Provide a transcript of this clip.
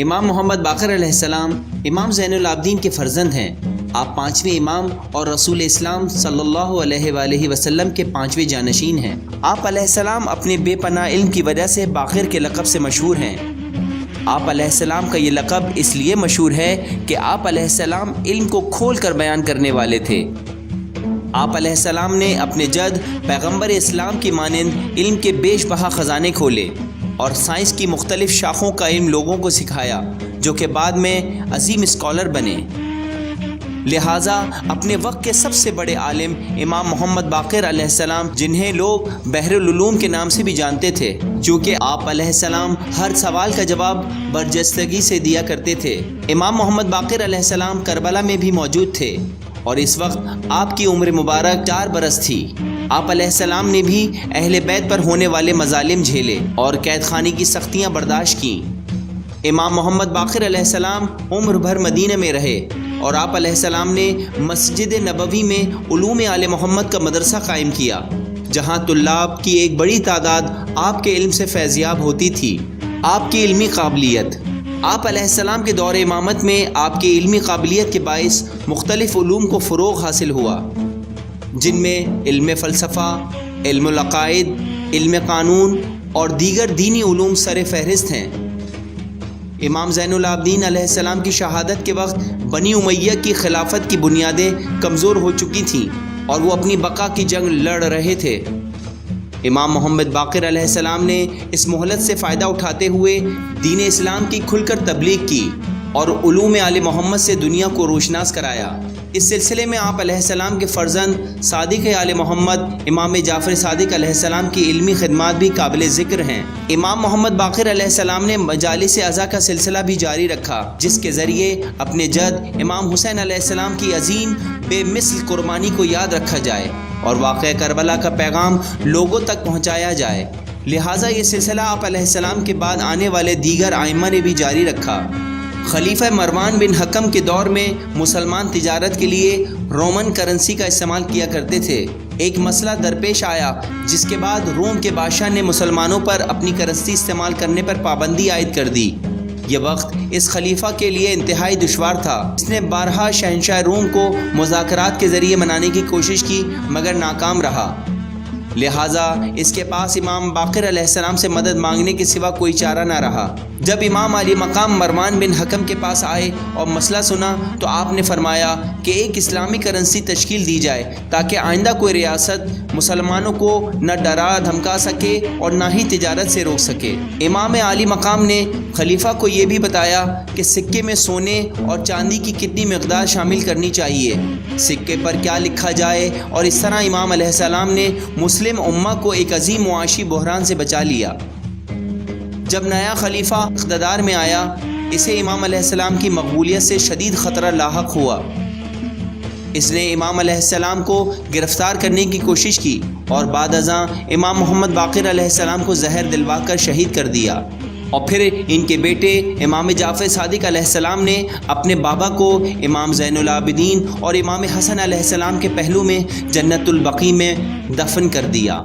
امام محمد باقر علیہ السلام امام زین العابدین کے فرزند ہیں۔ آپ پانچویں امام اور رسول اسلام صلی اللہ علیہ وآلہ وسلم کے پانچویں جانشین ہیں۔ آپ علیہ السلام اپنے بے پناہ علم کی وجہ سے باقر کے لقب سے مشہور ہیں۔ آپ علیہ السلام کا یہ لقب اس لیے مشہور ہے کہ آپ علیہ السلام علم کو کھول کر بیان کرنے والے تھے۔ آپ علیہ السلام نے اپنے جد پیغمبر اسلام کی مانند علم کے بیش بہا خزانے کھولے اور سائنس کی مختلف شاخوں کا علم لوگوں کو سکھایا، جو کہ بعد میں عظیم اسکالر بنے۔ لہٰذا اپنے وقت کے سب سے بڑے عالم امام محمد باقر علیہ السلام، جنہیں لوگ بحر العلوم کے نام سے بھی جانتے تھے، چونکہ آپ علیہ السلام ہر سوال کا جواب برجستگی سے دیا کرتے تھے۔ امام محمد باقر علیہ السلام کربلا میں بھی موجود تھے اور اس وقت آپ کی عمر مبارک 4 برس تھی۔ آپ علیہ السلام نے بھی اہل بیت پر ہونے والے مظالم جھیلے اور قید خانے کی سختیاں برداشت کیں۔ امام محمد باقر علیہ السلام عمر بھر مدینہ میں رہے اور آپ علیہ السلام نے مسجد نبوی میں علوم آل محمد کا مدرسہ قائم کیا، جہاں طلاب کی ایک بڑی تعداد آپ کے علم سے فیضیاب ہوتی تھی۔ آپ کی علمی قابلیت۔ آپ علیہ السلام کے دور امامت میں آپ کی علمی قابلیت کے باعث مختلف علوم کو فروغ حاصل ہوا، جن میں علم فلسفہ، علم العقائد، علم قانون اور دیگر دینی علوم سر فہرست ہیں۔ امام زین العابدین علیہ السلام کی شہادت کے وقت بنی امیہ کی خلافت کی بنیادیں کمزور ہو چکی تھیں اور وہ اپنی بقا کی جنگ لڑ رہے تھے۔ امام محمد باقر علیہ السلام نے اس مہلت سے فائدہ اٹھاتے ہوئے دین اسلام کی کھل کر تبلیغ کی اور علوم آل محمد سے دنیا کو روشناس کرایا۔ اس سلسلے میں آپ علیہ السلام کے فرزند صادق آل محمد امام جعفر صادق علیہ السلام کی علمی خدمات بھی قابل ذکر ہیں۔ امام محمد باقر علیہ السلام نے مجالس اعزا کا سلسلہ بھی جاری رکھا، جس کے ذریعے اپنے جد امام حسین علیہ السلام کی عظیم بے مثل قربانی کو یاد رکھا جائے اور واقعہ کربلا کا پیغام لوگوں تک پہنچایا جائے۔ لہٰذا یہ سلسلہ آپ علیہ السلام کے بعد آنے والے دیگر ائمہ نے بھی جاری رکھا۔ خلیفہ مروان بن حکم کے دور میں مسلمان تجارت کے لیے رومن کرنسی کا استعمال کیا کرتے تھے۔ ایک مسئلہ درپیش آیا جس کے بعد روم کے بادشاہ نے مسلمانوں پر اپنی کرنسی استعمال کرنے پر پابندی عائد کر دی۔ یہ وقت اس خلیفہ کے لیے انتہائی دشوار تھا۔ اس نے بارہا شہنشاہ روم کو مذاکرات کے ذریعے منانے کی کوشش کی مگر ناکام رہا۔ لہٰذا اس کے پاس امام باقر علیہ السلام سے مدد مانگنے کے سوا کوئی چارہ نہ رہا۔ جب امام علی مقام مروان بن حکم کے پاس آئے اور مسئلہ سنا تو آپ نے فرمایا کہ ایک اسلامی کرنسی تشکیل دی جائے تاکہ آئندہ کوئی ریاست مسلمانوں کو نہ ڈرا دھمکا سکے اور نہ ہی تجارت سے روک سکے۔ امام علی مقام نے خلیفہ کو یہ بھی بتایا کہ سکے میں سونے اور چاندی کی کتنی مقدار شامل کرنی چاہیے، سکے پر کیا لکھا جائے، اور اس طرح امام علیہ السلام نے مسلم امہ کو ایک عظیم معاشی بحران سے بچا لیا۔ جب نیا خلیفہ اقتدار میں آیا، اسے امام علیہ السلام کی مقبولیت سے شدید خطرہ لاحق ہوا۔ اس نے امام علیہ السلام کو گرفتار کرنے کی کوشش کی اور بعد ازاں امام محمد باقر علیہ السلام کو زہر دلوا کر شہید کر دیا، اور پھر ان کے بیٹے امام جعفر صادق علیہ السلام نے اپنے بابا کو امام زین العابدین اور امام حسن علیہ السلام کے پہلو میں جنت البقیع میں دفن کر دیا۔